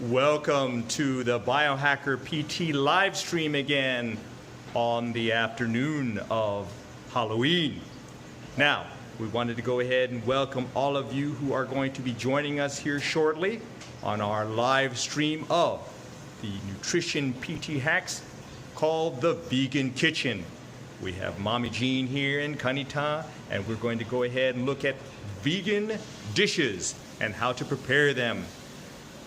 Welcome to the Biohacker PT live stream again on the afternoon of Halloween. Now, we wanted to go ahead and welcome all of you who are going to be joining us here shortly on our live stream of the Nutrition PT Hacks called the Vegan Kitchen. We have Mommy Jean here in Kanittha, and we're going to go ahead and look at vegan dishes and how to prepare them.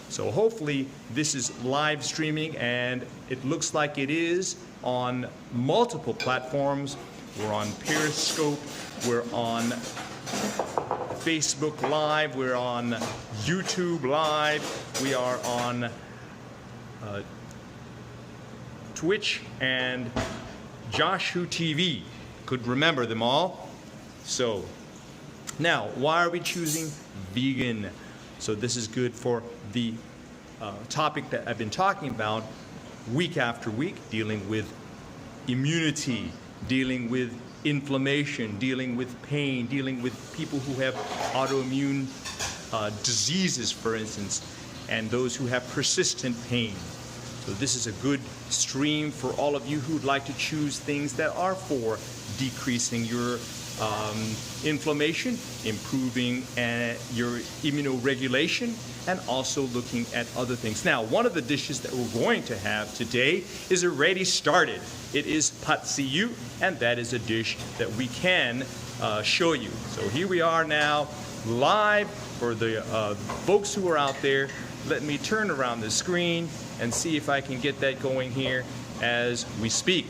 So hopefully this is live streaming, and it looks like it is on multiple platforms. We're on Periscope, we're on Facebook Live, we're on YouTube Live, we are on Twitch and Joshu TV. Could remember them all. So now, why are we choosing vegan? So this is good for the topic that I've been talking about week after week, dealing with immunity, dealing with inflammation, dealing with pain, dealing with people who have autoimmune diseases, for instance, and those who have persistent pain. So this is a good stream for all of you who'd like to choose things that are for decreasing your inflammation, improving your immunoregulation, and also looking at other things. Now, one of the dishes that we're going to have today is already started. It is pad see ew, and that is a dish that we can show you. So here we are now, live for the folks who are out there. Let me turn around the screen and see if I can get that going here as we speak.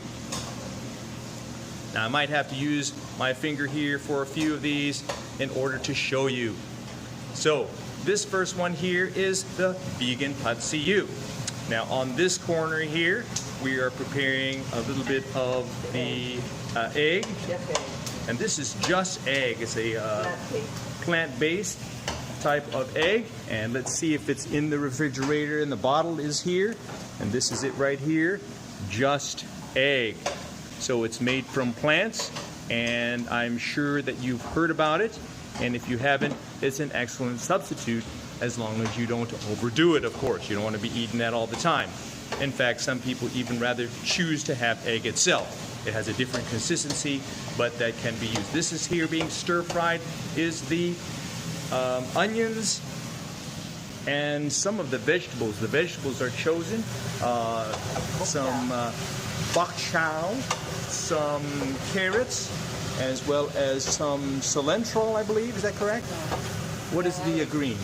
Now, I might have to use my finger here for a few of these in order to show you. So this first one here is the vegan pad see ew. Now on this corner here, we are preparing a little bit of the egg. And this is just egg. It's a plant-based type of egg. And let's see if it's in the refrigerator. And the bottle is here. And this is it right here. Just egg. So it's made from plants, and I'm sure that you've heard about it, and if you haven't, it's an excellent substitute as long as you don't overdo it, of course. You don't want to be eating that all the time. In fact, some people even rather choose to have egg itself. It has a different consistency, but that can be used. This is here being stir-fried is the onions and some of the vegetables. The vegetables are chosen, some bok choy, some carrots, as well as some cilantro, I believe. Is that correct? What is the green?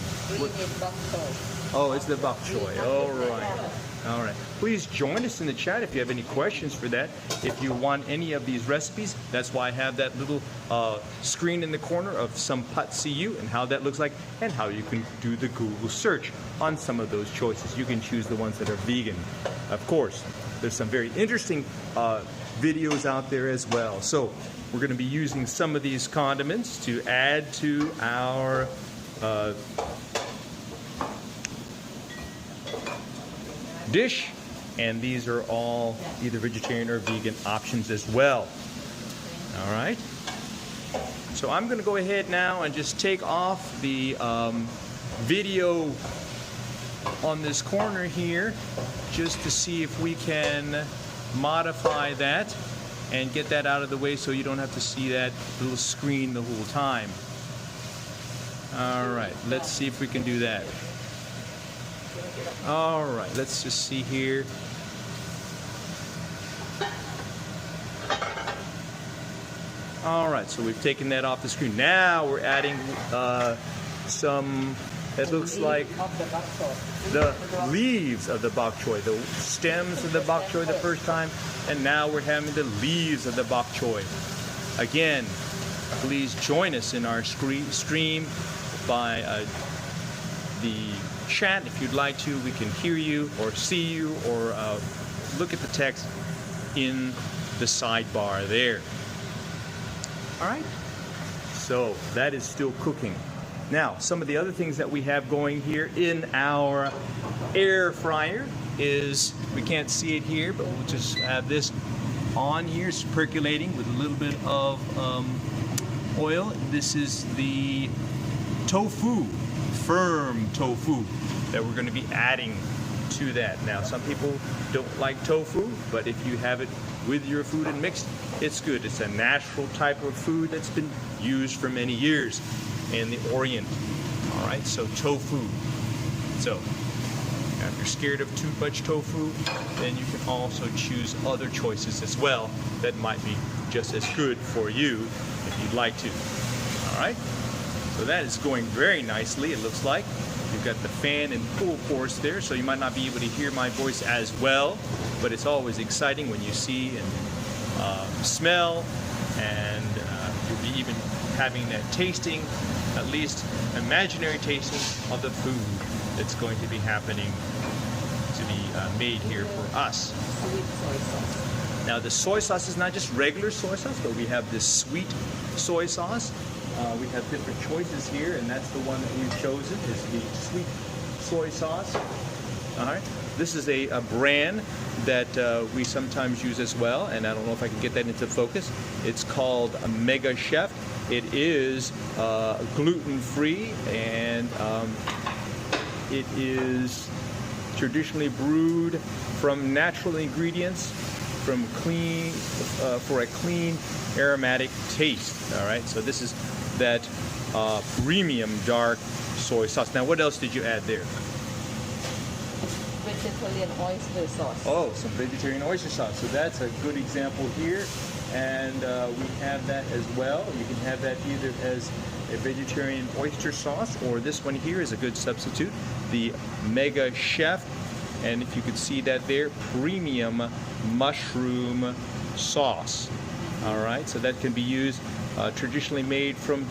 Oh, it's the bok choy. All right. All right. Please join us in the chat if you have any questions for that. If you want any of these recipes, that's why I have that little screen in the corner of some pad see ew and how that looks like, and how you can do the Google search on some of those choices. You can choose the ones that are vegan. Of course, there's some very interesting videos out there as well. So we're going to be using some of these condiments to add to our dish, and these are all either vegetarian or vegan options as well. All right, so I'm going to go ahead now and just take off the video on this corner here just to see if we can modify that and get that out of the way so you don't have to see that little screen the whole time. All right, let's see if we can do that. All right, let's just see here. All right, so we've taken that off the screen. Now we're adding some, it looks like the leaves of the bok choy, the stems of the bok choy the first time, and now we're having the leaves of the bok choy. Again, please join us in our stream by the chat if you'd like to. We can hear you or see you or look at the text in the sidebar there. All right, so that is still cooking. Now, some of the other things that we have going here in our air fryer is, we can't see it here, but we'll just have this on here. It's percolating with a little bit of oil. This is the tofu firm tofu that we're going to be adding to that. Now, some people don't like tofu, but if you have it with your food and mixed, it's good. It's a natural type of food that's been used for many years in the Orient. All right, so tofu. So if you're scared of too much tofu, then you can also choose other choices as well that might be just as good for you if you'd like to. All right, so that is going very nicely, it looks like. You've got the fan in full force there, so you might not be able to hear my voice as well, but it's always exciting when you see and smell, and you'll be even having that tasting, at least imaginary tasting of the food that's going to be happening to be made here for us. Sweet soy sauce. Now the soy sauce is not just regular soy sauce, but we have this sweet soy sauce. We have different choices here, and that's the one that we've chosen, is the sweet soy sauce. All right. This is a brand that we sometimes use as well, and I don't know if I can get that into focus. It's called Mega Chef. It is gluten-free, and it is traditionally brewed from natural ingredients, from clean, for a clean, aromatic taste. All right, so this is that premium dark soy sauce. Now, what else did you add there? Vegetarian oyster sauce. Oh, some vegetarian oyster sauce. So that's a good example here, and we have that as well. You can have that either as a vegetarian oyster sauce, or this one here is a good substitute, the Mega Chef. And if you could see that there, premium mushroom sauce. All right, so that can be used, traditionally made from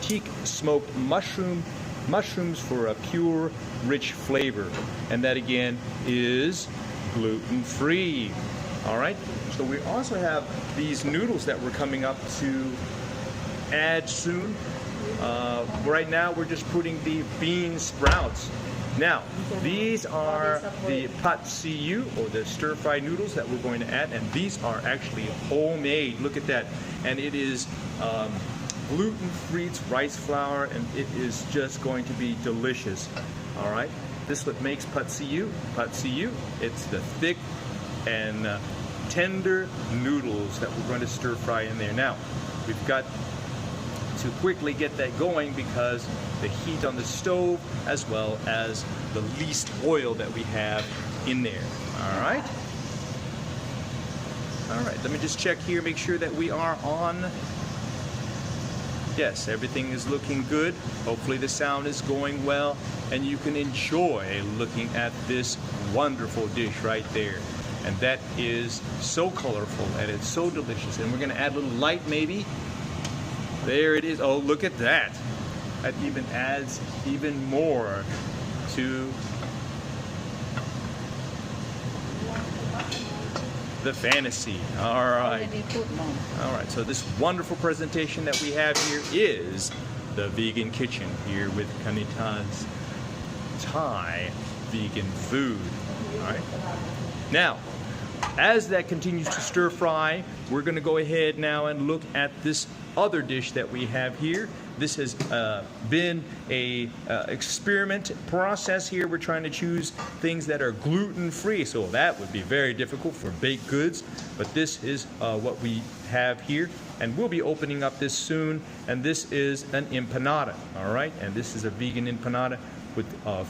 teak smoked mushrooms for a pure, rich flavor. And that again is gluten-free. All right, so we also have these noodles that we're coming up to add soon. Right now we're just putting the bean sprouts. Now, these are the pat siu, or the stir-fry noodles that we're going to add, and these are actually homemade. Look at that. And it is gluten-free, it's rice flour, and it is just going to be delicious. All right, this is what makes pat siu. Pat siu, it's the thick and tender noodles that we're going to stir-fry in there. Now, we've got to quickly get that going because the heat on the stove, as well as the least oil that we have in there. All right. All right, let me just check here, make sure that we are on. Yes, everything is looking good. Hopefully the sound is going well, and you can enjoy looking at this wonderful dish right there. And that is so colorful, and it's so delicious. And we're gonna add a little light maybe. There it is. Oh, look at that. That even adds even more to the fantasy. All right. All right, so this wonderful presentation that we have here is the vegan kitchen here with Kanittha's Thai vegan food. All right. Now, as that continues to stir fry, we're going to go ahead now and look at this other dish that we have here. This has been a experiment process here. We're trying to choose things that are gluten-free, so that would be very difficult for baked goods, but this is what we have here, and we'll be opening up this soon. And this is an empanada, all right, and this is a vegan empanada with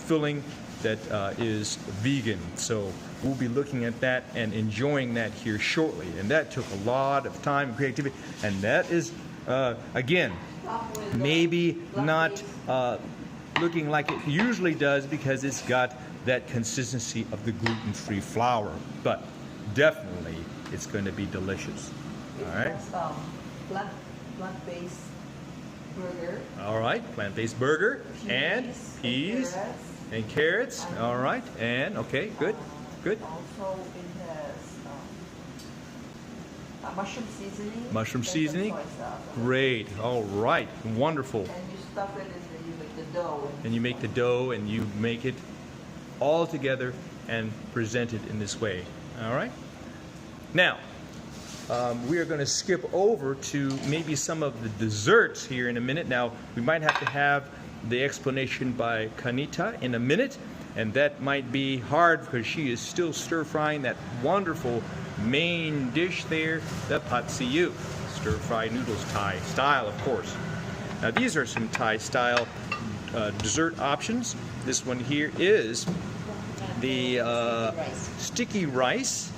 filling that is vegan. So we'll be looking at that and enjoying that here shortly. And that took a lot of time and creativity, and that is again, maybe not looking like it usually does because it's got that consistency of the gluten-free flour, but definitely it's going to be delicious. All right. Plant-based burger. All right, plant-based burger, and peas and carrots. All right, and okay, good, good. Also, it has mushroom seasoning. Mushroom seasoning. Great. All right. Wonderful. And you stuff it and then you make the dough. And you make the dough and you make it all together and present it in this way. All right. Now, we are going to skip over to maybe some of the desserts here in a minute. Now, we might have to have the explanation by Kanittha in a minute, and that might be hard because she is still stir-frying that wonderful main dish there, the pad see ew, stir-fried noodles, Thai style, of course. Now these are some Thai style dessert options. This one here is the sticky rice,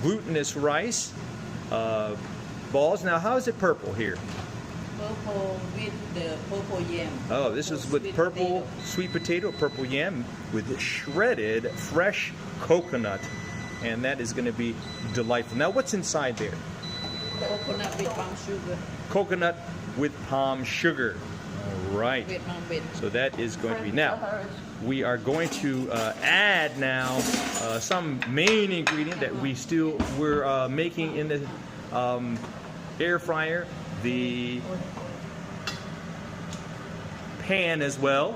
glutinous rice balls. Now how is it purple here? Purple with the purple yam. Oh, this is with Sweet purple potato. sweet potato, purple yam with shredded fresh coconut, and that is going to be delightful. Now what's inside there? Coconut with palm sugar. Coconut with palm sugar. All right. Vietnam with. So that is going to be, now we are going to add now some main ingredient that we're making in the air fryer, the pan as well,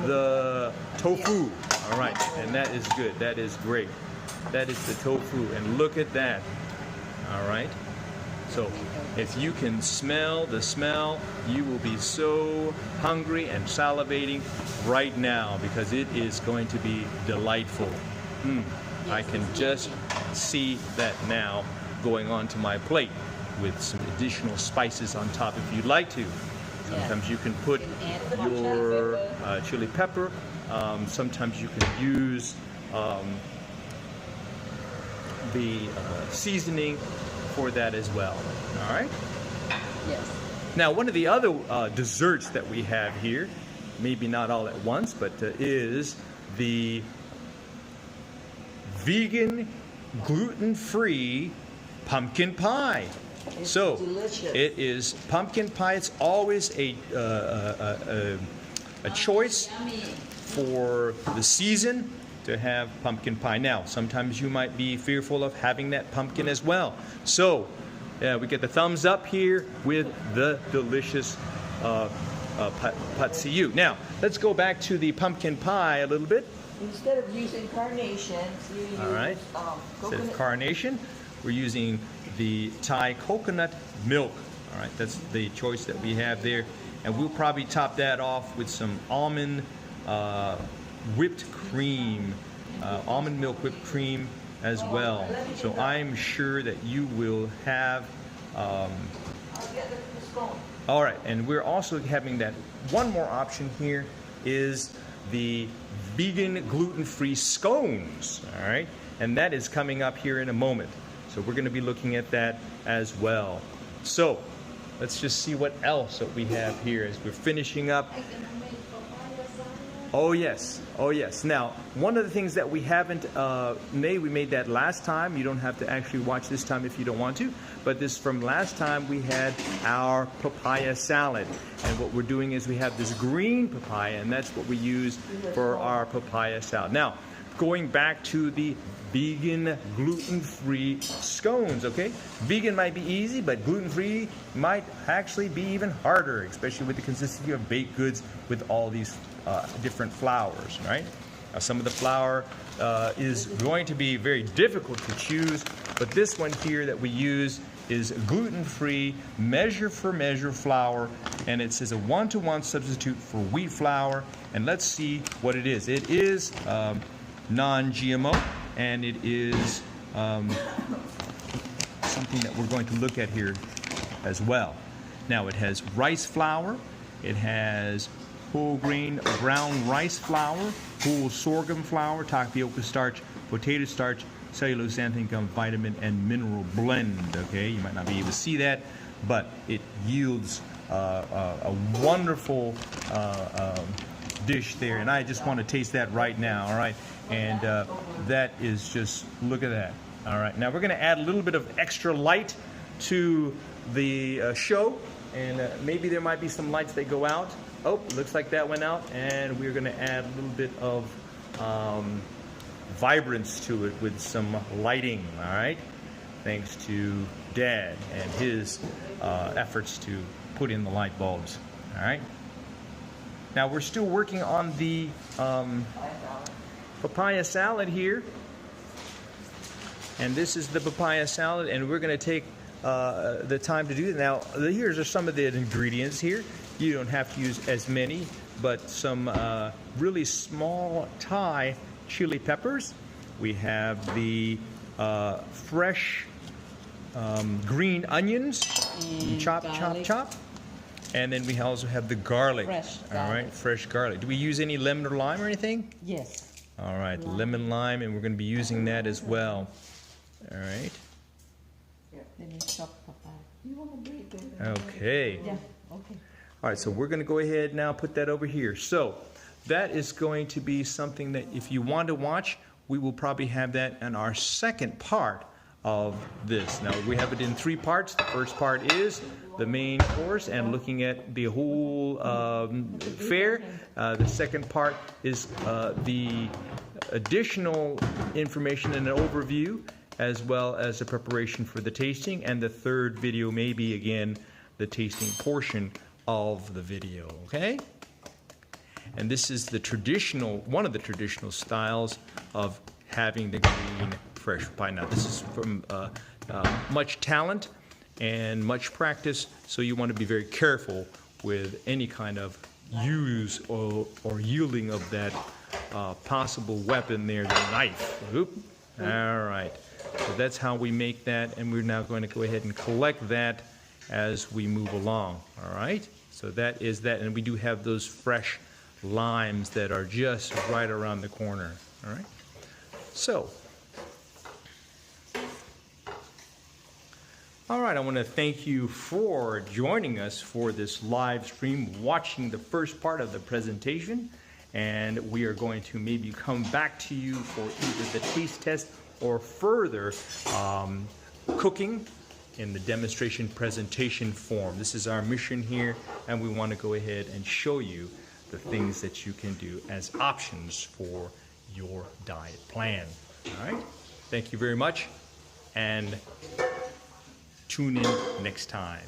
the tofu. All right, and that is good. That is great. That is the tofu, and look at that. All right. So if you can smell the smell, you will be so hungry and salivating right now because it is going to be delightful. I can just see that now going onto my plate with some additional spices on top if you'd like to. Sometimes you can put your chili pepper. Sometimes you can use the seasoning for that as well. All right? Yes. Now, one of the other desserts that we have here, maybe not all at once, but is the vegan, gluten-free pumpkin pie. It's So delicious. it is pumpkin pie. It's always a choice Yummy. for the season to have pumpkin pie. Now, sometimes you might be fearful of having that pumpkin as well. So we get the thumbs up here with the delicious pad see ew. Now, let's go back to the pumpkin pie a little bit. Instead of using carnations, you use All right. Instead of coconut. carnation, we're using the Thai coconut milk. All right, that's the choice that we have there. And we'll probably top that off with some almond whipped cream, almond milk whipped cream as well. So I'm sure that you will have. I'll get the scone. All right, and we're also having that one more option here is the vegan gluten-free scones. All right, and that is coming up here in a moment. So we're going to be looking at that as well. So let's just see what else that we have here as we're finishing up. Oh yes, oh yes. Now, one of the things that we haven't made, we made that last time. You don't have to actually watch this time if you don't want to. But this from last time, we had our papaya salad. And what we're doing is we have this green papaya, and that's what we use for our papaya salad. Now, going back to the vegan gluten-free scones, okay? Vegan might be easy, but gluten-free might actually be even harder, especially with the consistency of baked goods with all these different flours, right? Now, some of the flour is going to be very difficult to choose, but this one here that we use is gluten-free, measure-for-measure flour, and it says a 1-to-1 substitute for wheat flour, and let's see what it is. It is non-GMO, and it is something that we're going to look at here as well. Now, it has rice flour, it has whole grain brown rice flour, whole sorghum flour, tapioca starch, potato starch, cellulose, xanthan gum, vitamin, and mineral blend. Okay, you might not be able to see that, but it yields a wonderful dish there, and I just want to taste that right now. All right, and that is just, look at that. All right, now we're going to add a little bit of extra light to the show, and maybe there might be some lights that go out. Oh, looks like that went out, and we're going to add a little bit of vibrance to it with some lighting. All right, thanks to Dad and his efforts to put in the light bulbs. All right. Now we're still working on the papaya salad here, and this is the papaya salad, and we're going to take the time to do that. Now, here's some of the ingredients here. You don't have to use as many, but some really small Thai chili peppers. We have the fresh green onions, And chop, garlic. chop. And then we also have the garlic. Fresh All right, garlic. fresh garlic. Do we use any lemon or lime or anything? Yes. All right, lemon, lime, and we're going to be using that as well. All right. Let me chop papaya. You want to breathe in? Okay. Yeah. Okay. All right, so we're going to go ahead now, put that over here. So that is going to be something that if you want to watch, we will probably have that in our second part of this. Now, we have it in 3 parts. The first part is the main course and looking at the whole fare. The second part is the additional information and an overview, as well as the preparation for the tasting. And the third video may be, again, the tasting portion of the video, okay? And this is the traditional, one of the traditional styles of having the green fresh papaya. Now, this is from much talent and much practice, so you want to be very careful with any kind of use or yielding of that possible weapon there, the knife. Oop. All right. So that's how we make that, and we're now going to go ahead and collect that as we move along. All right. So that is that, and we do have those fresh limes that are just right around the corner. All right. So, all right, I want to thank you for joining us for this live stream, watching the first part of the presentation, and we are going to maybe come back to you for either the taste test or further cooking in the demonstration presentation form. This is our mission here, and we want to go ahead and show you the things that you can do as options for your diet plan. All right? Thank you very much, and tune in next time.